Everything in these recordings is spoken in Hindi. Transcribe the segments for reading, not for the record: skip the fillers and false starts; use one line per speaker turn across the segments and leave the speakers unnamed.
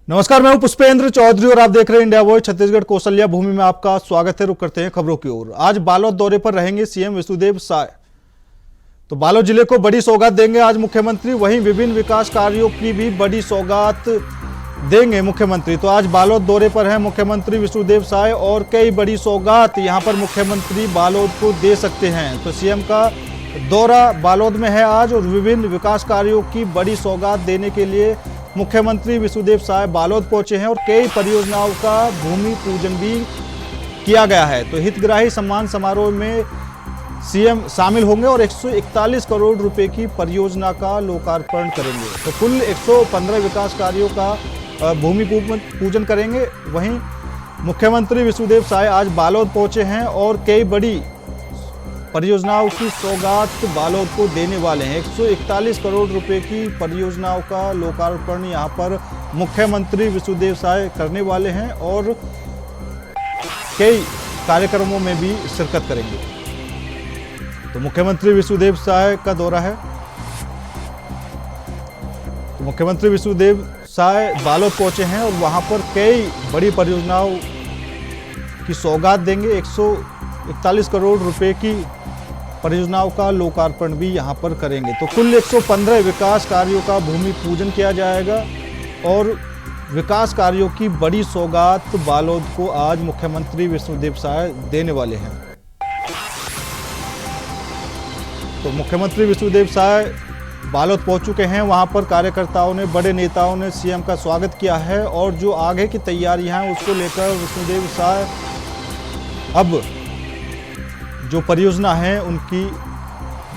नमस्कार, मैं हूं पुष्पेंद्र चौधरी और आप देख रहे हैं इंडिया वॉइस छत्तीसगढ़। कौशल्या भूमि में आपका स्वागत है। रुक करते हैं खबरों की ओर। आज बालोद दौरे पर रहेंगे सीएम विष्णुदेव साय। तो बालोद जिले को बड़ी सौगात देंगे आज मुख्यमंत्री। वहीं विभिन्न विकास कार्यों की भी बड़ी सौगात देंगे मुख्यमंत्री। तो आज बालोद दौरे पर हैं मुख्यमंत्री विष्णुदेव साय और कई बड़ी सौगात यहां पर मुख्यमंत्री बालोद को दे सकते हैं। तो सीएम का दौरा बालोद में है आज और विभिन्न विकास कार्यों की बड़ी सौगात देने के लिए मुख्यमंत्री विष्णुदेव साय बालोद पहुंचे हैं और कई परियोजनाओं का भूमि पूजन भी किया गया है। तो हितग्राही सम्मान समारोह में सीएम शामिल होंगे और 141 करोड़ रुपए की परियोजना का लोकार्पण करेंगे। तो कुल 115 विकास कार्यों का भूमि पूजन करेंगे। वहीं मुख्यमंत्री विष्णुदेव साय आज बालोद पहुंचे हैं और कई बड़ी परियोजनाओं की सौगात बालोद को देने वाले हैं। 141 करोड़ रुपए की परियोजनाओं का लोकार्पण यहां पर मुख्यमंत्री विष्णुदेव साय करने वाले हैं और कई कार्यक्रमों में भी शिरकत करेंगे। तो मुख्यमंत्री विष्णुदेव साय का दौरा है। तो मुख्यमंत्री विष्णुदेव साय बालोद पहुंचे हैं और वहां पर कई बड़ी परियोजनाओं की सौगात देंगे। 141 करोड़ रुपए की परियोजनाओं का लोकार्पण भी यहां पर करेंगे। तो कुल 115 विकास कार्यों का भूमि पूजन किया जाएगा और विकास कार्यों की बड़ी सौगात बालोद को आज मुख्यमंत्री विष्णुदेव साय देने वाले हैं। तो मुख्यमंत्री विष्णुदेव साय बालोद पहुंच चुके हैं। वहां पर कार्यकर्ताओं ने, बड़े नेताओं ने सीएम का स्वागत किया है और जो आगे की तैयारियां हैं उसको लेकर विष्णुदेव साय अब जो परियोजना है उनकी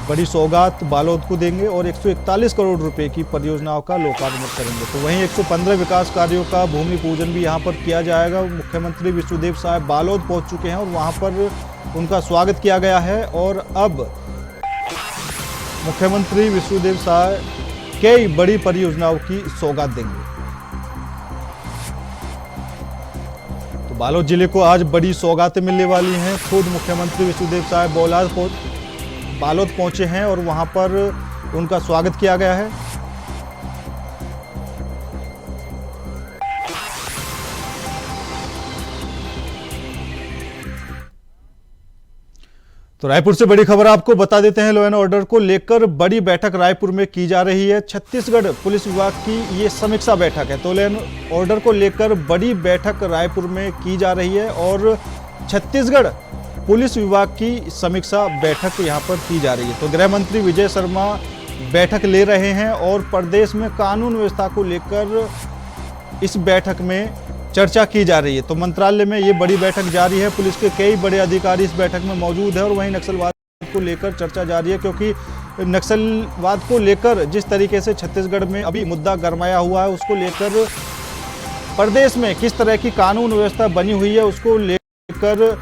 बड़ी सौगात बालोद को देंगे और 141 करोड़ रुपए की परियोजनाओं का लोकार्पण करेंगे। तो वहीं 115 विकास कार्यों का भूमि पूजन भी यहां पर किया जाएगा। मुख्यमंत्री विष्णुदेव साय बालोद पहुंच चुके हैं और वहां पर उनका स्वागत किया गया है और अब मुख्यमंत्री विष्णुदेव साय कई बड़ी परियोजनाओं की सौगात देंगे। बालोद जिले को आज बड़ी सौगातें मिलने वाली हैं। खुद मुख्यमंत्री विष्णुदेव साय बालोद पहुंचे हैं और वहां पर उनका स्वागत किया गया है। तो रायपुर से बड़ी खबर आपको बता देते हैं। लॉ एंड ऑर्डर को लेकर बड़ी बैठक रायपुर में की जा रही है। छत्तीसगढ़ पुलिस विभाग की ये समीक्षा बैठक है। तो लॉ एंड ऑर्डर को लेकर बड़ी बैठक रायपुर में की जा रही है और छत्तीसगढ़ पुलिस विभाग की समीक्षा बैठक यहां पर की जा रही है। तो गृह मंत्री विजय शर्मा बैठक ले रहे हैं और प्रदेश में कानून व्यवस्था को लेकर इस बैठक में चर्चा की जा रही है। तो मंत्रालय में ये बड़ी बैठक जारी है। पुलिस के कई बड़े अधिकारी इस बैठक में मौजूद है और वहीं नक्सलवाद को लेकर चर्चा जारी है, क्योंकि नक्सलवाद को लेकर जिस तरीके से छत्तीसगढ़ में अभी मुद्दा गरमाया हुआ है उसको लेकर प्रदेश में किस तरह की कानून व्यवस्था बनी हुई है उसको लेकर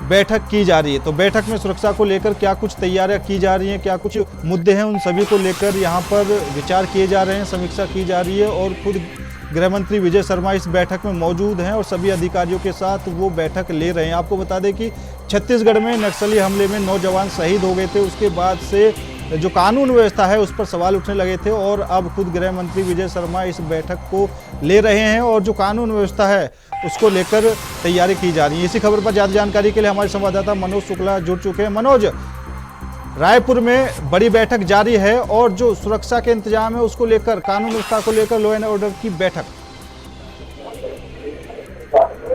बैठक की जा रही है। तो बैठक में सुरक्षा को लेकर क्या कुछ तैयारियां की जा रही हैं, क्या कुछ मुद्दे हैं, उन सभी को लेकर यहाँ पर विचार किए जा रहे हैं, समीक्षा की जा रही है और खुद गृह मंत्री विजय शर्मा इस बैठक में मौजूद हैं और सभी अधिकारियों के साथ वो बैठक ले रहे हैं। आपको बता दें कि छत्तीसगढ़ में नक्सली हमले में 9 जवान शहीद हो गए थे। उसके बाद से जो कानून व्यवस्था है उस पर सवाल उठने लगे थे और अब खुद गृह मंत्री विजय शर्मा इस बैठक को ले रहे हैं और जो कानून व्यवस्था है उसको लेकर तैयारी की जा रही है। इसी खबर पर ज्यादा जानकारी के लिए हमारे संवाददाता मनोज शुक्ला जुड़ चुके हैं। मनोज, रायपुर में बड़ी बैठक जारी है और जो सुरक्षा के इंतजाम है उसको लेकर, कानून व्यवस्था को लेकर लॉ एंड ऑर्डर की बैठक।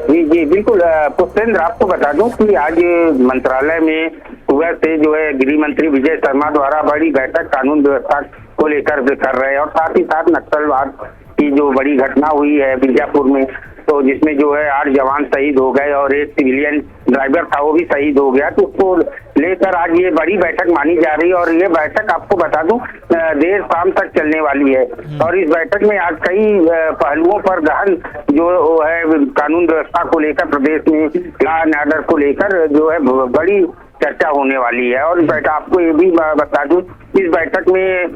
जी जी बिल्कुल पुष्पेंद्र, आपको बता दूं कि आज मंत्रालय में सुबह से जो है गृह मंत्री विजय शर्मा द्वारा बड़ी बैठक कानून व्यवस्था को लेकर कर रहे हैं और साथ ही साथ नक्सलवाद की जो बड़ी घटना हुई है बीजापुर में, तो जिसमें जो है 8 जवान शहीद हो गए और एक सिविलियन ड्राइवर था वो भी शहीद हो गया, तो उसको लेकर आज ये बड़ी बैठक मानी जा रही है और ये बैठक आपको बता दूं देर शाम तक चलने वाली है। और इस बैठक में आज कई पहलुओं पर गहन जो है कानून व्यवस्था को लेकर, प्रदेश में लॉ एंड ऑर्डर को लेकर जो है बड़ी चर्चा होने वाली है। और इस बैठक आपको ये भी बता दूं, इस बैठक में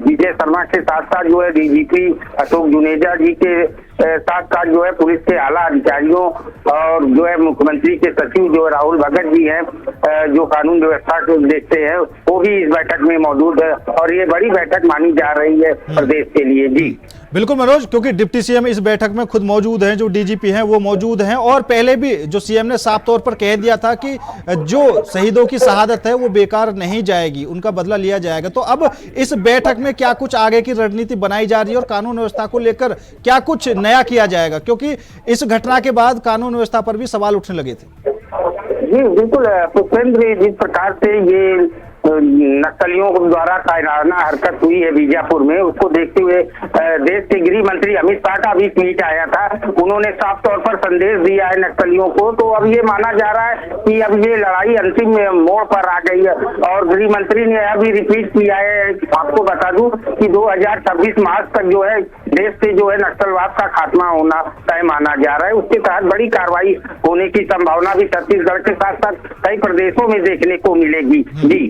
विजय शर्मा के साथ साथ जो है डीजीपी अशोक जुनेजा जी के साथ साथ जो है पुलिस के आला अधिकारियों और जो है मुख्यमंत्री के सचिव जो राहुल भगत जी हैं, जो कानून व्यवस्था को देखते हैं, वो भी इस बैठक में मौजूद है और ये बड़ी बैठक मानी जा रही है प्रदेश के लिए। जी
बिल्कुल मनोज, क्योंकि डिप्टी सीएम इस बैठक में खुद मौजूद हैं, जो डीजीपी हैं वो मौजूद हैं, और पहले भी जो सीएम ने साफ तौर पर कह दिया था कि जो शहीदों की शहादत है वो बेकार नहीं जाएगी, उनका बदला लिया जाएगा। तो अब इस बैठक में क्या कुछ आगे की रणनीति बनाई जा रही है और कानून व्यवस्था को लेकर क्या कुछ नया किया जाएगा, क्योंकि इस घटना के बाद कानून व्यवस्था पर भी सवाल उठने लगे थे।
जी बिल्कुल पुष्पेंद्र, जिस प्रकार से ये नक्सलियों द्वारा कायराना हरकत हुई है बीजापुर में, उसको देखते हुए देश के गृह मंत्री अमित शाह का भी ट्वीट आया था। उन्होंने साफ तौर पर संदेश दिया है नक्सलियों को। तो अब ये माना जा रहा है कि अब ये लड़ाई अंतिम मोड़ पर आ गई है, और गृह मंत्री ने यह भी रिपीट किया है। आपको बता दूं कि 2026 मार्च तक जो है देश से जो है नक्सलवाद का खात्मा होना तय माना जा रहा है। उसके तहत बड़ी कार्रवाई होने की संभावना भी छत्तीसगढ़ के साथ साथ कई प्रदेशों में देखने को मिलेगी। जी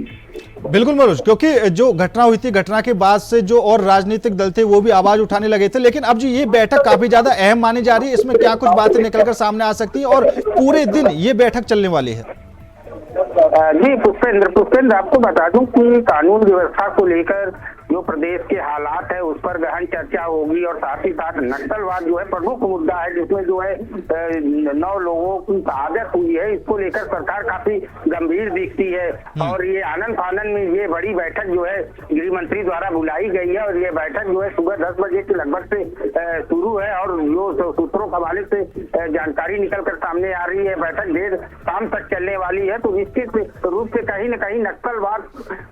बिल्कुल मनोज, क्योंकि जो घटना हुई थी, घटना के बाद से जो और राजनीतिक दल थे वो भी आवाज उठाने लगे थे, लेकिन अब जो ये बैठक काफी ज्यादा अहम मानी जा रही है, इसमें क्या कुछ बातें निकलकर सामने आ सकती है और पूरे दिन ये बैठक चलने वाली है?
जी पुष्पेंद्र, आपको बता दूं कि कानून व्यवस्था को लेकर जो प्रदेश के हालात है उस पर गहन चर्चा होगी, और साथ ही साथ नक्सलवाद जो है प्रमुख मुद्दा है, जिसमें जो है 9 लोगों की शहादत हुई है। इसको लेकर सरकार काफी गंभीर दिखती है, और ये आनंद फानन में ये बड़ी बैठक जो है गृह मंत्री द्वारा बुलाई गई है, और ये बैठक जो है सुबह 10 बजे के लगभग से शुरू है, और जो सूत्रों के हवाले से जानकारी निकलकर सामने आ रही है, बैठक देर शाम तक चलने वाली है। तो निश्चित रूप से कहीं न कहीं नक्सलवाद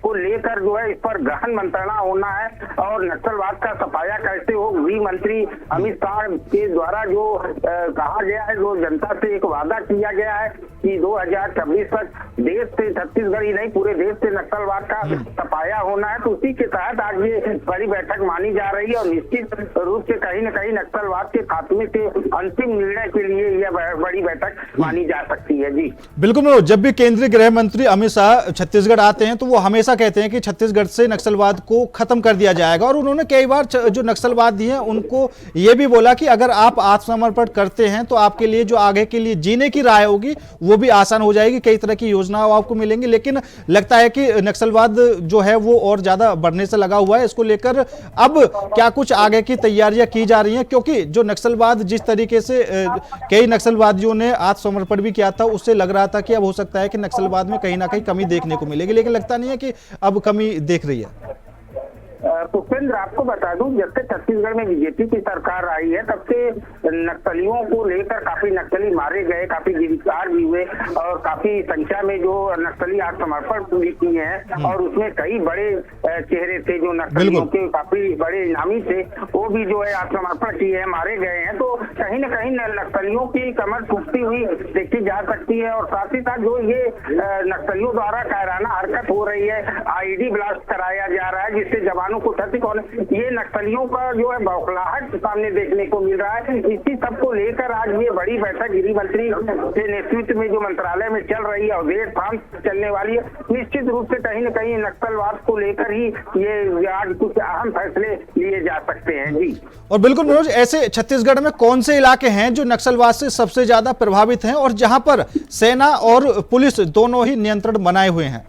को लेकर जो है इस पर गहन मंत्रणा होना है, और नक्सलवाद का सफाया कैसे हो। गृह मंत्री अमित शाह के द्वारा जो कहा गया है, जो जनता से एक वादा किया गया है कि 2026 तक देश से, छत्तीसगढ़ ही नहीं पूरे देश से नक्सलवाद का सफाया होना है। तो उसी के तहत आज ये बड़ी बैठक मानी जा रही है, और निश्चित रूप से कहीं न कहीं नक्सलवाद के खात्मे के अंतिम निर्णय के लिए यह बड़ी बैठक मानी जा सकती है। जी
बिल्कुल मनोज, जब भी केंद्रीय गृह मंत्री अमित शाह छत्तीसगढ़ आते हैं तो वो हमेशा कहते हैं कि छत्तीसगढ़ से नक्सलवाद को खत्म कर दिया जाएगा, और उन्होंने कई बार जो नक्सलवादी हैं उनको ये भी बोला कि अगर आप आत्मसमर्पण करते हैं तो आपके लिए जो आगे के लिए जीने की राह होगी वो भी आसान हो जाएगी, कई तरह की योजनाएं आपको मिलेंगी। लेकिन लगता है कि नक्सलवाद जो है वो और ज्यादा बढ़ने से लगा हुआ है। इसको लेकर अब क्या कुछ आगे की तैयारियां की जा रही हैं, क्योंकि जो नक्सलवाद जिस तरीके से कई नक्सलवादियों ने आत्मसमर्पण भी किया था, उससे लग रहा था कि अब हो सकता है कि नक्सलवाद में कहीं ना कहीं कमी देखने को मिलेगी, लेकिन लगता नहीं है कि अब कमी देख रही है।
पुष्पेंद्र, आपको बता दूं, जब से छत्तीसगढ़ में बीजेपी की सरकार आई है तब से नक्सलियों को लेकर काफी नक्सली मारे गए, काफी गिरफ्तार भी हुए, और काफी संख्या में जो नक्सली आत्मसमर्पण भी किए हैं, और उसमें कई बड़े चेहरे थे जो नक्सलियों के काफी बड़े इनामी थे, वो भी जो है आत्मसमर्पण किए हैं, मारे गए हैं। तो कहीं न कहीं नक्सलियों की कमर टूटती हुई देखी जा सकती है, और साथ ही साथ जो ये नक्सलियों द्वारा कायराना हरकत हो रही है, आईडी ब्लास्ट कराया जा रहा है जिससे जवानों को क्षति कौन, ये नक्सलियों का जो है बौखलाहट सामने देखने को मिल रहा है। इसी सब को लेकर आज ये बड़ी बैठक गृह मंत्री के नेतृत्व में जो मंत्रालय में चल रही है और देर शाम चलने वाली है। निश्चित रूप से कहीं न कहीं नक्सलवाद को लेकर ही ये आज कुछ अहम फैसले लिए जा सकते हैं। जी
और बिल्कुल मनोज, ऐसे छत्तीसगढ़ में कौन से इलाके हैं जो नक्सलवाद से सबसे ज्यादा प्रभावित हैं और जहां पर सेना और पुलिस दोनों ही नियंत्रण बनाए हुए हैं?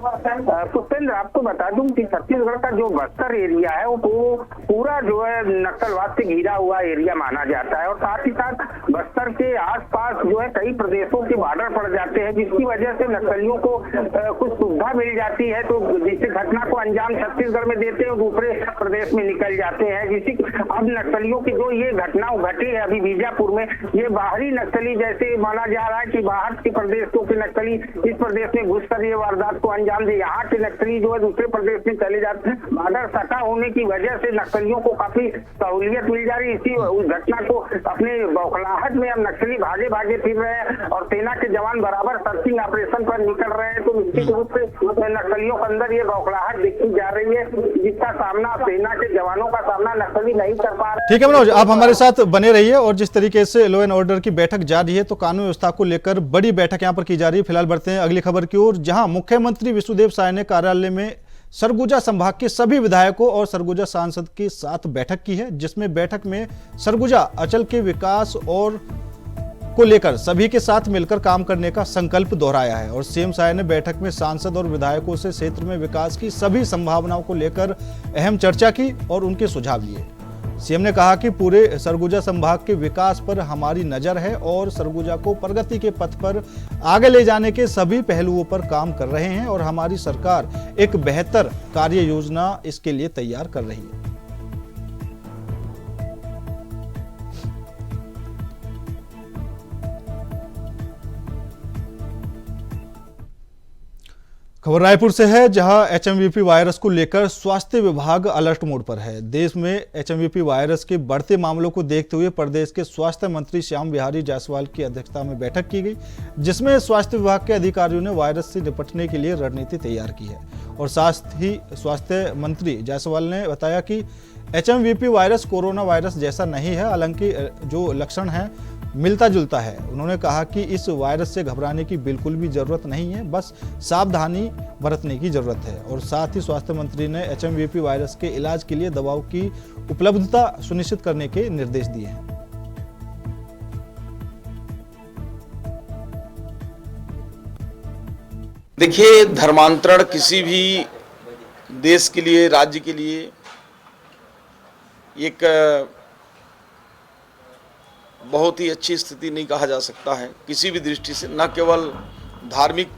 पुष्पेंद्र, आपको बता दूं कि छत्तीसगढ़ का जो बस्तर एरिया है वो पूरा जो है नक्सलवाद से घिरा हुआ एरिया माना जाता है, और साथ ही साथ बस्तर के आसपास जो है कई प्रदेशों के बॉर्डर पड़ जाते हैं, जिसकी वजह से नक्सलियों को कुछ सुविधा मिल जाती है। तो जिससे घटना को अंजाम छत्तीसगढ़ में देते हैं, दूसरे प्रदेश में निकल जाते हैं। जिससे अब नक्सलियों की जो ये घटना घटी है अभी बीजापुर में, ये बाहरी नक्सली जैसे माना जा रहा है कि बाहर के प्रदेशों के नक्सली इस प्रदेश में घुसकर ये वारदात को अंजाम दे, यहाँ के नक्सली जो है दूसरे प्रदेश में चले जाते हैं। बॉर्डर सटा होने की वजह से नक्सलियों को काफी सहूलियत मिल जा रही है। इसी उस घटना को अपने बौखलाहट में अब नक्सली भागे भागे फिर रहे हैं, और सेना के जवान बराबर सर्चिंग ऑपरेशन पर निकल रहे हैं। तो निश्चित रूप से नक्सलियों के अंदर ये बौखलाहट देखी जा रही है, जिसका सामना सेना के जवानों का सामना नक्सली नहीं कर पा रहे।
ठीक है मनोज, आप हमारे साथ बने रहिए। और जिस तरीके से लॉ एंड ऑर्डर की बैठक जारी है, तो कानून व्यवस्था को लेकर बड़ी बैठक यहाँ पर की जा रही है। फिलहाल बढ़ते हैं अगली खबर की ओर, जहां मुख्यमंत्री विष्णुदेव साय ने कार्यालय में सरगुजा संभाग के सभी विधायकों और सरगुजा सांसद के साथ बैठक की है, जिसमें बैठक में सरगुजा अंचल के विकास और को लेकर सभी के साथ मिलकर काम करने का संकल्प दोहराया है। और सीएम साय ने बैठक में सांसद और विधायकों से क्षेत्र में विकास की सभी संभावनाओं को लेकर अहम चर्चा की और उनके सुझाव लिए। सीएम ने कहा कि पूरे सरगुजा संभाग के विकास पर हमारी नजर है और सरगुजा को प्रगति के पथ पर आगे ले जाने के सभी पहलुओं पर काम कर रहे हैं और हमारी सरकार एक बेहतर कार्य योजना इसके लिए तैयार कर रही है। खबर रायपुर से है, जहां एचएमवीपी वायरस को लेकर स्वास्थ्य विभाग अलर्ट मोड पर है। देश में एचएमवीपी वायरस के बढ़ते मामलों को देखते हुए प्रदेश के स्वास्थ्य मंत्री श्याम बिहारी जायसवाल की अध्यक्षता में बैठक की गई, जिसमें स्वास्थ्य विभाग के अधिकारियों ने वायरस से निपटने के लिए रणनीति तैयार की है। और साथ ही स्वास्थ्य मंत्री जायसवाल ने बताया कि एचएमवीपी वायरस कोरोना वायरस जैसा नहीं है, हालांकि जो लक्षण है मिलता जुलता है। उन्होंने कहा कि इस वायरस से घबराने की बिल्कुल भी जरूरत नहीं है, बस सावधानी बरतने की जरूरत है। और साथ ही स्वास्थ्य मंत्री ने एचएमवीपी वायरस के इलाज के लिए दवाओं की उपलब्धता सुनिश्चित करने के निर्देश दिए हैं।
देखिए, धर्मांतरण किसी भी देश के लिए, राज्य के लिए एक बहुत ही अच्छी स्थिति नहीं कहा जा सकता है किसी भी दृष्टि से, न केवल धार्मिक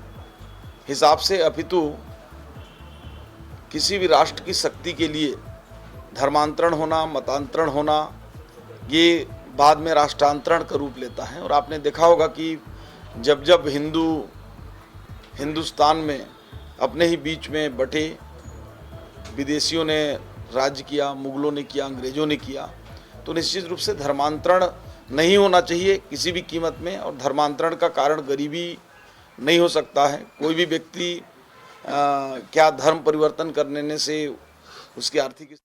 हिसाब से अपितु किसी भी राष्ट्र की शक्ति के लिए धर्मांतरण होना, मतांतरण होना, ये बाद में राष्ट्रांतरण का रूप लेता है। और आपने देखा होगा कि जब जब हिंदुस्तान में अपने ही बीच में बटे विदेशियों ने राज्य किया, मुगलों ने किया, अंग्रेजों ने किया, तो निश्चित रूप से धर्मांतरण नहीं होना चाहिए किसी भी कीमत में। और धर्मांतरण का कारण गरीबी नहीं हो सकता है। कोई भी व्यक्ति क्या धर्म परिवर्तन करने से उसकी आर्थिक।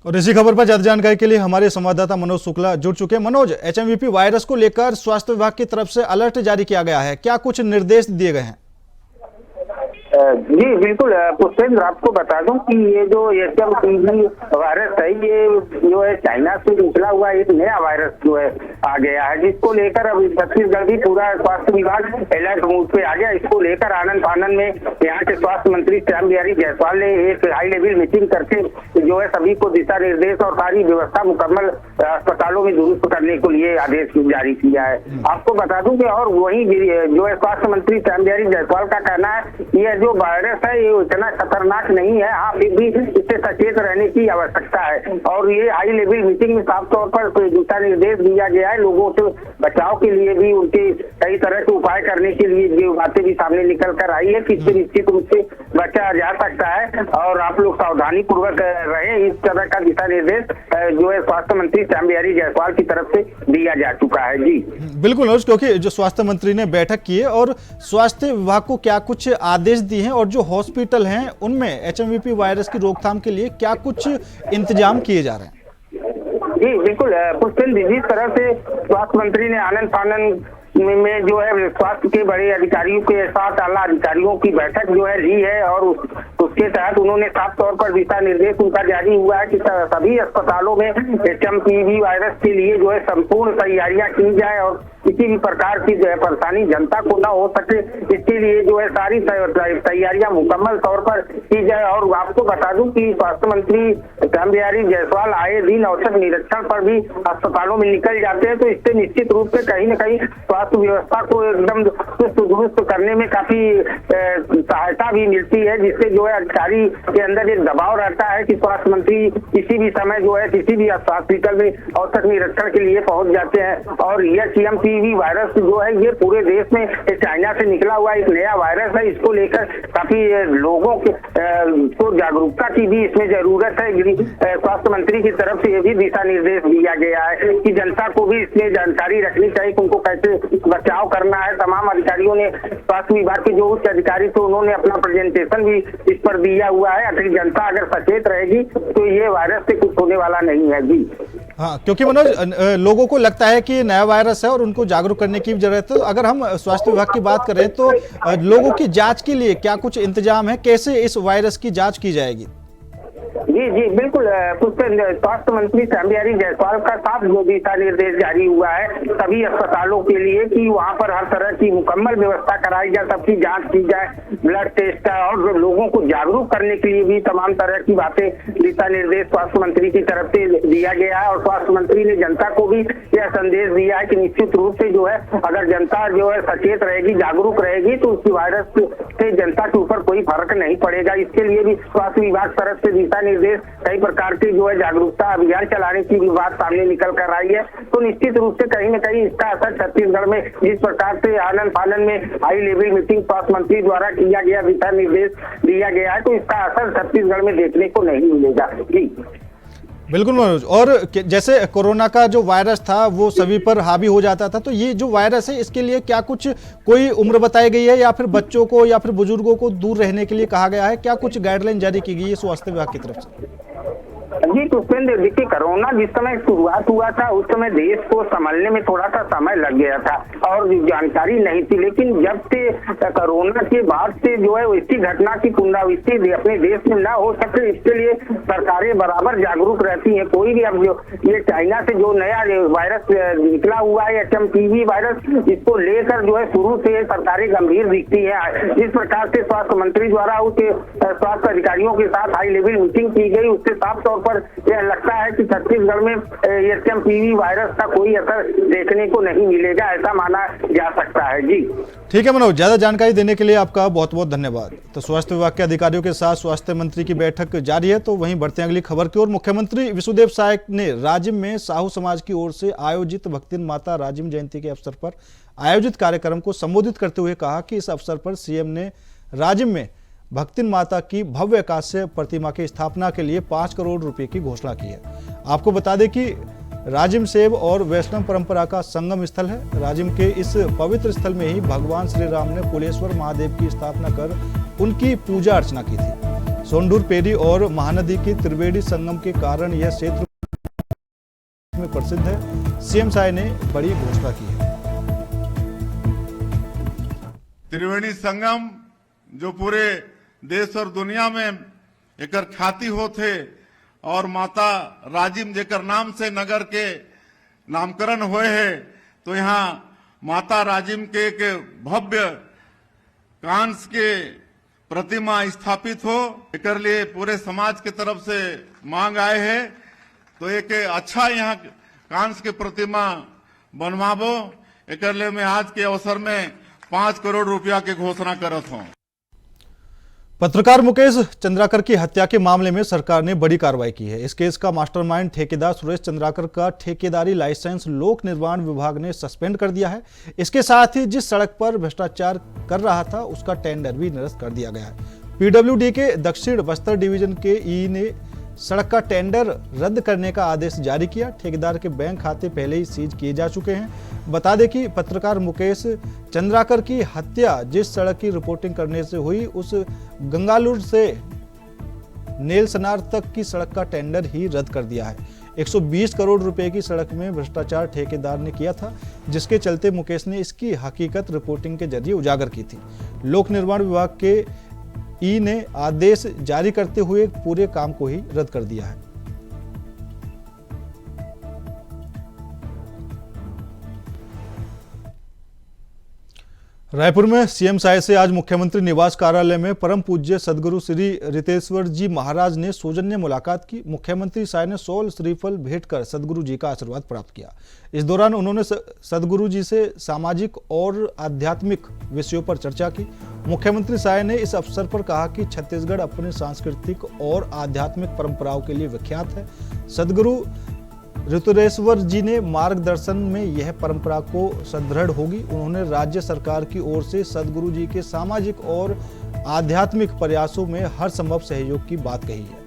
और इसी खबर पर ज्यादा जानकारी के लिए हमारे संवाददाता मनोज शुक्ला जुड़ चुके हैं। मनोज, एचएमवीपी वायरस को लेकर स्वास्थ्य विभाग की तरफ से अलर्ट जारी किया गया है, क्या कुछ निर्देश दिए गए हैं?
जी बिल्कुल पुष्पेंद्र, आपको बता दूं कि ये जो एचएमवीपी वायरस है, ये जो है चाइना से निकला हुआ एक नया वायरस जो है आ गया है, जिसको लेकर अब छत्तीसगढ़ भी पूरा स्वास्थ्य विभाग अलर्ट मोड पे आ गया। इसको लेकर आनंद फानन में यहाँ के स्वास्थ्य मंत्री श्याम बिहारी जायसवाल ने एक हाई लेवल मीटिंग करके जो है सभी को दिशा निर्देश और सारी व्यवस्था मुकम्मल अस्पतालों में दुरुस्त करने के लिए आदेश जारी किया है। आपको बता दूं कि और वही जो है स्वास्थ्य मंत्री श्याम बिहारी जायसवाल का कहना है कि जो वायरस है ये इतना खतरनाक नहीं है, हाँ फिर भी इससे सचेत रहने की आवश्यकता है। और ये हाई लेवल मीटिंग में साफ तौर पर दिशा निर्देश दिया गया है, लोगों से बचाव के लिए भी उनके कई तरह के उपाय करने के लिए जो बातें भी सामने निकल कर आई है कि इससे निश्चित रूप से बचा जा सकता है और आप लोग सावधानी पूर्वक रहे। इस तरह का दिशा निर्देश जो है स्वास्थ्य मंत्री श्याम बिहारी जायसवाल की तरफ से दिया जा चुका है। जी
बिल्कुल, क्योंकि जो स्वास्थ्य मंत्री ने बैठक की है और स्वास्थ्य विभाग को क्या कुछ आदेश दिए हैं और जो हॉस्पिटल हैं उनमें एचएमवीपी वायरस की रोकथाम के लिए क्या कुछ इंतजाम किए जा रहे हैं?
जी बिल्कुल पुष्पेंद्र, जिस तरह से स्वास्थ्य मंत्री ने आनंद फानन में जो है स्वास्थ्य के बड़े अधिकारियों के साथ आला अधिकारियों की बैठक जो है ली है और उसके तहत उन्होंने साफ तौर पर दिशा निर्देश उनका जारी हुआ है कि सभी अस्पतालों में एचएमपीवी वायरस के लिए जो है संपूर्ण तैयारियां की जाए और किसी भी प्रकार की जो है परेशानी जनता को न हो सके, इसके लिए जो है सारी तैयारियां मुकम्मल तौर पर की जाए। और आपको बता दूं कि स्वास्थ्य मंत्री श्याम बिहारी जायसवाल आए दिन औचक निरीक्षण पर भी अस्पतालों में निकल जाते हैं, तो इससे निश्चित रूप से कहीं न कहीं स्वास्थ्य व्यवस्था को एकदम चुस्त दुरुस्त करने में काफी सहायता भी मिलती है, जिससे जो है अधिकारी के अंदर एक दबाव रहता है कि स्वास्थ्य मंत्री किसी भी समय जो है किसी भी हॉस्पिटल में औचक निरीक्षण के लिए पहुंच जाते हैं। और यह एचएमपीवी वायरस जो है ये पूरे देश में चाइना से निकला हुआ एक नया वायरस है, इसको लेकर काफी लोगों को जागरूकता की भी इसमें जरूरत है। स्वास्थ्य मंत्री की तरफ से ये भी दिशा निर्देश दिया गया है कि जनता को भी इसमें जानकारी रखनी चाहिए कि उनको कैसे बचाव करना है। तमाम अधिकारियों ने, स्वास्थ्य विभाग के जो उच्च अधिकारी थे उन्होंने अपना प्रेजेंटेशन भी इस पर दिया हुआ है। अगर जनता अगर सचेत रहेगी तो ये वायरस से कुछ होने वाला नहीं है। जी
हाँ, क्योंकि मनोज लोगों को लगता है कि नया वायरस है और उनको जागरूक करने की जरूरत है। तो अगर हम स्वास्थ्य विभाग की बात करें तो लोगों की जांच के लिए क्या कुछ इंतजाम है, कैसे इस वायरस की जांच की जाएगी?
जी बिल्कुल पुष्पेंद्र, स्वास्थ्य मंत्री श्याम बिहारी जायसवाल का साफ जो दिशा निर्देश जारी हुआ है सभी अस्पतालों के लिए कि वहां पर हर तरह की मुकम्मल व्यवस्था कराई जाए, सबकी जांच की जाए, ब्लड टेस्ट और लोगों को जागरूक करने के लिए भी तमाम तरह की बातें दिशा निर्देश स्वास्थ्य मंत्री की तरफ से दिया गया है। और स्वास्थ्य मंत्री ने जनता को भी यह संदेश दिया है कि निश्चित रूप से जो है अगर जनता जो है सचेत रहेगी, जागरूक रहेगी तो उस वायरस से जनता के ऊपर कोई फर्क नहीं पड़ेगा। इसके लिए भी स्वास्थ्य विभाग तरफ से दिशा निर्देश कई प्रकार के जो है जागरूकता अभियान चलाने की भी बात सामने निकल कर आई है। तो निश्चित रूप से कहीं न कहीं इसका असर छत्तीसगढ़ में जिस प्रकार से आनन फानन में हाई लेवल मीटिंग स्वास्थ्य मंत्री द्वारा किया गया, दिशा निर्देश दिया गया है, तो इसका असर छत्तीसगढ़ में देखने को नहीं मिलेगा। जी
बिल्कुल मनोज, और जैसे कोरोना का जो वायरस था वो सभी पर हावी हो जाता था, तो ये जो वायरस है इसके लिए क्या कुछ कोई उम्र बताई गई है या फिर बच्चों को या फिर बुजुर्गों को दूर रहने के लिए कहा गया है? क्या कुछ गाइडलाइन जारी की गई है स्वास्थ्य विभाग की तरफ से?
जी पुष्पेंद्र, देखिए कोरोना जिस समय शुरुआत हुआ था उस समय देश को संभलने में थोड़ा सा समय लग गया था और जानकारी नहीं थी, लेकिन जब से कोरोना के बाद से जो है इसकी घटना की पुनरावृत्ति अपने देश में ना हो सके इसके लिए सरकारें बराबर जागरूक रहती हैं। कोई भी अब जो ये चाइना से जो नया वायरस निकला हुआ है HMPV वायरस, इसको लेकर जो है शुरू से सरकारें गंभीर दिखती है। जिस प्रकार से स्वास्थ्य मंत्री द्वारा उसके स्वास्थ्य अधिकारियों के साथ हाई लेवल मीटिंग की गई, उससे साफ तौर पर यह लगता है कि छत्तीसगढ़ में HMPV वायरस का कोई असर देखने को नहीं मिलेगा, ऐसा माना जा सकता है। जी
ठीक है मनोज, ज्यादा जानकारी देने के लिए आपका बहुत बहुत धन्यवाद। तो स्वास्थ्य विभाग के अधिकारियों के साथ स्वास्थ्य मंत्री की बैठक जारी है। तो वहीं बढ़ते हैं अगली खबर की ओर। मुख्यमंत्री विष्णुदेव साय ने राजिम में साहू समाज की ओर से आयोजित भक्तिन माता राजिम जयंती के अवसर पर आयोजित कार्यक्रम को संबोधित करते हुए कहा कि इस अवसर पर सीएम ने राजिम में भक्तिन माता की भव्य कांस्य प्रतिमा की स्थापना के लिए 5 करोड़ रुपए की घोषणा की है। आपको बता दें कि राजिम शैव और वैष्णव परंपरा का संगम स्थल है। राजिम के इस पवित्र स्थल में ही भगवान श्री राम ने कुलेश्वर महादेव की स्थापना कर उनकी पूजा अर्चना की थी। सोंडूर पेरी और महानदी की त्रिवेणी संगम के कारण यह क्षेत्र में प्रसिद्ध है। सीएम साय ने बड़ी घोषणा की है।
त्रिवेणी संगम जो पूरे देश और दुनिया में एक ख्याति होते और माता राजिम जेकर नाम से नगर के नामकरण हुए है, तो यहाँ माता राजिम के एक भव्य कांस के प्रतिमा स्थापित हो, एक लिए पूरे समाज के तरफ से मांग आए है। तो एक अच्छा यहाँ कांस के प्रतिमा बनवाबो, एक लिए मैं आज के अवसर में 5 करोड़ रुपया के घोषणा करत हूँ।
पत्रकार मुकेश चंद्राकर की हत्या के मामले में सरकार ने बड़ी कार्रवाई की है। इस केस का मास्टरमाइंड ठेकेदार सुरेश चंद्राकर का ठेकेदारी लाइसेंस लोक निर्माण विभाग ने सस्पेंड कर दिया है। इसके साथ ही जिस सड़क पर भ्रष्टाचार कर रहा था उसका टेंडर भी निरस्त कर दिया गया है। पीडब्ल्यूडी के दक्षिण बस्तर डिवीजन के ई ने सड़क का टेंडर रद्द करने का आदेश जारी किया। ठेकेदार के बैंक खाते पहले ही सीज किए जा चुके हैं। बता दें कि पत्रकार मुकेश चंद्राकर की हत्या जिस सड़क की रिपोर्टिंग करने से हुई उस गंगालूर से नेलसनार तक की सड़क का टेंडर ही रद्द कर दिया है। 120 करोड़ रुपए की सड़क में भ्रष्टाचार ठेकेदार ने किया था, जिसके चलते मुकेश ने इसकी हकीकत रिपोर्टिंग के जरिए उजागर की थी। लोक निर्माण विभाग के ई ने आदेश जारी करते हुए पूरे काम को ही रद्द कर दिया है। रायपुर में सीएम साय से आज मुख्यमंत्री निवास कार्यालय में परम पूज्य सदगुरु श्री रितेश्वर जी महाराज ने सौजन्य मुलाकात की। मुख्यमंत्री साय ने शॉल श्रीफल भेंट कर सदगुरु जी का आशीर्वाद प्राप्त किया। इस दौरान उन्होंने सदगुरु जी से सामाजिक और आध्यात्मिक विषयों पर चर्चा की। मुख्यमंत्री साय ने इस अवसर पर कहा कि छत्तीसगढ़ अपने सांस्कृतिक और आध्यात्मिक परंपराओं के लिए विख्यात है। सदगुरु ऋतुरेश्वर जी ने मार्गदर्शन में यह परंपरा को सुदृढ़ होगी। उन्होंने राज्य सरकार की ओर से सदगुरु जी के सामाजिक और आध्यात्मिक प्रयासों में हर संभव सहयोग की बात कही है।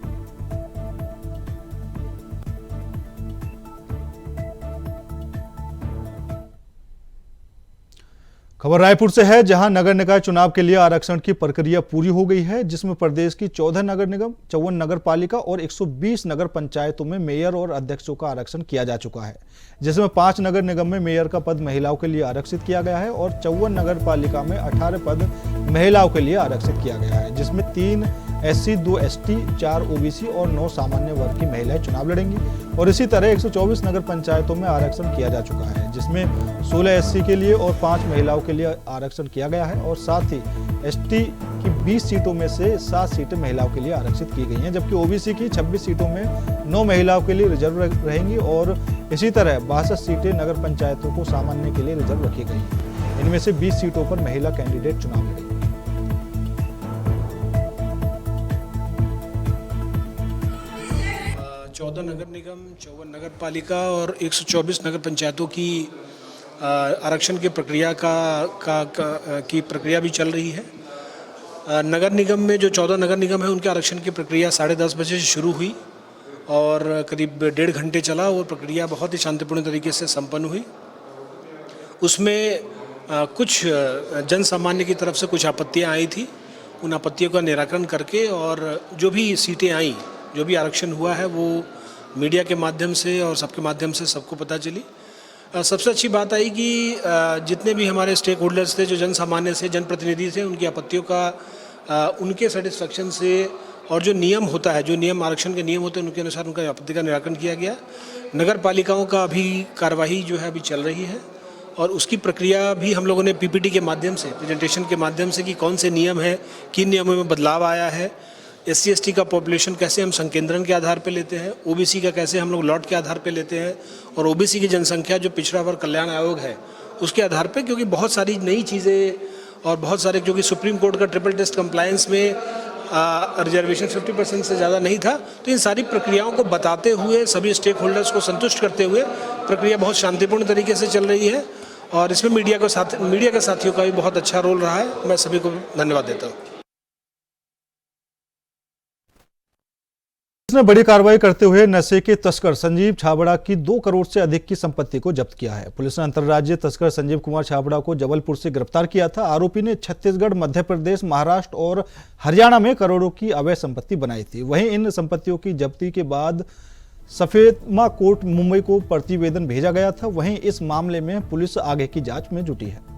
खबर रायपुर से है, जहां नगर निकाय चुनाव के लिए आरक्षण की प्रक्रिया पूरी हो गई है, जिसमें प्रदेश की 14 नगर निगम, 54 नगर पालिका और 120 नगर पंचायतों में मेयर और अध्यक्षों का आरक्षण किया जा चुका है, जिसमें 5 नगर निगम में मेयर का पद महिलाओं के लिए आरक्षित किया गया है और 54 नगर पालिका में 18 पद महिलाओं के लिए आरक्षित किया गया है, जिसमें 3 SC, 2 ST, 4 OBC और 9 सामान्य वर्ग की महिलाएं चुनाव लड़ेंगी। और इसी तरह 124 नगर पंचायतों में आरक्षण किया जा चुका है, जिसमें 16 SC के लिए और 5 महिलाओं के लिए आरक्षण किया गया है और साथ ही ST की 20 सीटों में से 7 सीटें महिलाओं के लिए आरक्षित की गई हैं, जबकि OBC की 26 सीटों में 9 महिलाओं के लिए रिजर्व रहेंगी और इसी तरह 62 सीटें नगर पंचायतों को सामान्य के लिए रिजर्व रखी गई हैं। इनमें से 20 सीटों पर महिला कैंडिडेट चुनाव लड़ेंगे।
14 नगर निगम, 54 नगर पालिका और 124 नगर पंचायतों की आरक्षण की प्रक्रिया की प्रक्रिया भी चल रही है। नगर निगम में जो 14 नगर निगम है उनके आरक्षण की प्रक्रिया 10:30 बजे से शुरू हुई और करीब 1.5 घंटे चला और प्रक्रिया बहुत ही शांतिपूर्ण तरीके से संपन्न हुई। उसमें कुछ जन सामान्य की तरफ से कुछ आपत्तियां आई थी, उन आपत्तियों का निराकरण करके और जो भी सीटें आई, जो भी आरक्षण हुआ है वो मीडिया के माध्यम से और सबके माध्यम से सबको पता चली। सबसे अच्छी बात आई कि जितने भी हमारे स्टेक होल्डर्स थे, जो जन सामान्य से जनप्रतिनिधि थे, उनकी आपत्तियों का उनके सेटिस्फेक्शन से और जो नियम होता है, जो नियम आरक्षण के नियम होते हैं उनके अनुसार उनका आपत्ति का निराकरण किया गया। नगर पालिकाओं का अभी कार्यवाही जो है अभी चल रही है और उसकी प्रक्रिया भी हम लोगों ने PPT के माध्यम से, प्रेजेंटेशन के माध्यम से कि कौन से नियम है, किन नियमों में बदलाव आया है, SC ST का पॉपुलेशन कैसे हम संकेंद्रण के आधार पर लेते हैं, OBC का कैसे हम लोग लॉट के आधार पर लेते हैं और OBC की जनसंख्या जो पिछड़ा वर्ग कल्याण आयोग है उसके आधार पर, क्योंकि बहुत सारी नई चीज़ें और बहुत सारे, क्योंकि सुप्रीम कोर्ट का ट्रिपल टेस्ट कंप्लायंस में रिजर्वेशन 50% से ज़्यादा नहीं था, तो इन सारी प्रक्रियाओं को बताते हुए सभी स्टेक होल्डर्स को संतुष्ट करते हुए प्रक्रिया बहुत शांतिपूर्ण तरीके से चल रही है और इसमें मीडिया के साथियों का भी बहुत अच्छा रोल रहा है। मैं सभी को धन्यवाद देता हूँ।
पुलिस ने बड़ी कार्रवाई करते हुए नशे के तस्कर संजीव छाबड़ा की 2 करोड़ से अधिक की संपत्ति को जब्त किया है। पुलिस ने अंतर्राज्यीय तस्कर संजीव कुमार छाबड़ा को जबलपुर से गिरफ्तार किया था। आरोपी ने छत्तीसगढ़, मध्य प्रदेश, महाराष्ट्र और हरियाणा में करोड़ों की अवैध संपत्ति बनाई थी। वहीं इन संपत्तियों की जब्ती के बाद सफेदमा कोर्ट मुंबई को प्रतिवेदन भेजा गया था। वहीं इस मामले में पुलिस आगे की जांच में जुटी है।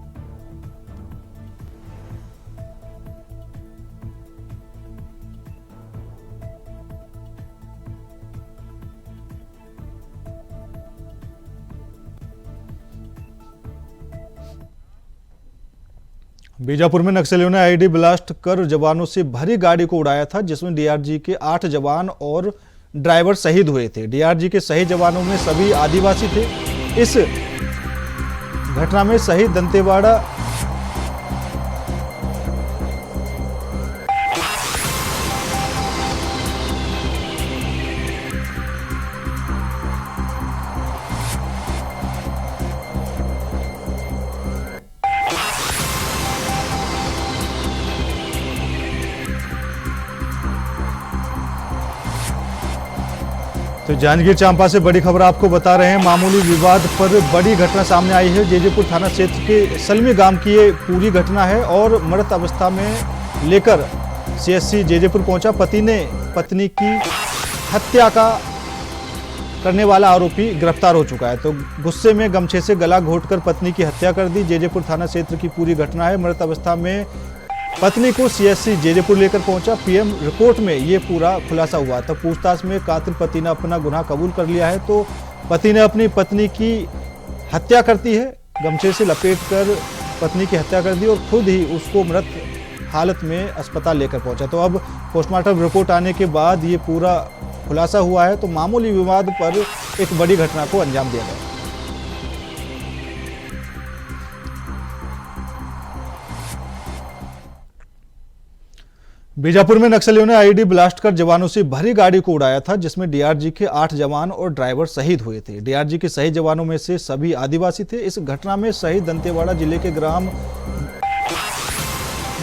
बीजापुर में नक्सलियों ने आईडी ब्लास्ट कर जवानों से भरी गाड़ी को उड़ाया था, जिसमें DRG के 8 जवान और ड्राइवर शहीद हुए थे। DRG के शहीद जवानों में सभी आदिवासी थे। इस घटना में शहीद दंतेवाड़ा तो जांजगीर चांपा से बड़ी खबर आपको बता रहे हैं। मामूली विवाद पर बड़ी घटना सामने आई है। जेजेपुर थाना क्षेत्र के सलमी गांव की ये पूरी घटना है और मृत अवस्था में लेकर CSC जेजेपुर पहुंचा। पति ने पत्नी की हत्या करने वाला आरोपी गिरफ्तार हो चुका है। तो गुस्से में गमछे से गला घोंटकर पत्नी की हत्या कर दी। जेजेपुर थाना क्षेत्र की पूरी घटना है। मृत अवस्था में पत्नी को CSC जेजेपुर लेकर पहुंचा। PM रिपोर्ट में ये पूरा खुलासा हुआ था। पूछताछ में कातिल पति ने अपना गुनाह कबूल कर लिया है। तो पति ने अपनी पत्नी की हत्या करती है, गमछे से लपेटकर पत्नी की हत्या कर दी और खुद ही उसको मृत हालत में अस्पताल लेकर पहुंचा। तो अब पोस्टमार्टम रिपोर्ट आने के बाद ये पूरा खुलासा हुआ है। तो मामूली विवाद पर एक बड़ी घटना को अंजाम दिया गया। बीजापुर में नक्सलियों ने आईडी ब्लास्ट कर जवानों से भरी गाड़ी को उड़ाया था, जिसमें DRG के 8 जवान और ड्राइवर शहीद हुए थे। DRG के शहीद जवानों में से सभी आदिवासी थे। इस घटना में शहीद दंतेवाड़ा जिले के ग्राम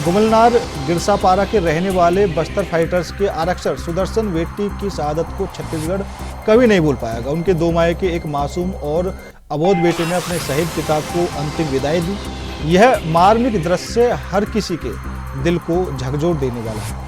गुमलनार गिरसापारा के रहने वाले बस्तर फाइटर्स के आरक्षक सुदर्शन वेट्टी की शहादत को छत्तीसगढ़ कभी नहीं भूल पाएगा। उनके 2 माह के एक मासूम और अबोध बेटे ने अपने शहीद पिता को अंतिम विदाई दी। यह मार्मिक दृश्य हर किसी के दिल को झकझोर देने वाला है।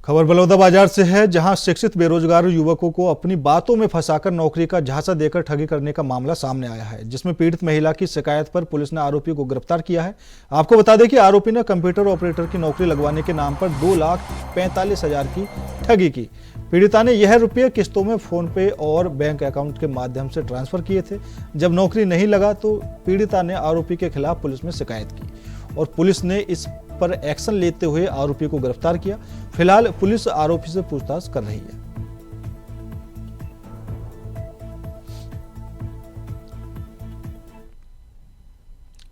खबर बलौदा बाजार से है, जहां शिक्षित बेरोजगार युवकों को अपनी बातों में फंसाकर नौकरी का झांसा देकर ठगी करने का मामला सामने आया है, जिसमें पीड़ित महिला की शिकायत पर पुलिस ने आरोपी को गिरफ्तार किया है। आपको बता दें कि आरोपी ने कंप्यूटर ऑपरेटर की नौकरी लगवाने के नाम पर 2,45,000 की ठगी की। पीड़िता ने यह रुपये किस्तों में फोन पे और बैंक अकाउंट के माध्यम से ट्रांसफर किए थे। जब नौकरी नहीं लगा तो पीड़िता ने आरोपी के खिलाफ पुलिस में शिकायत की और पुलिस ने इस पर एक्शन लेते हुए आरोपी को गिरफ्तार किया। फिलहाल पुलिस आरोपी से पूछताछ कर रही है।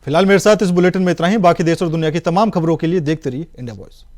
फिलहाल मेरे साथ इस बुलेटिन में इतना ही। बाकी देश और दुनिया की तमाम खबरों के लिए देखते रहिए इंडिया वॉइस।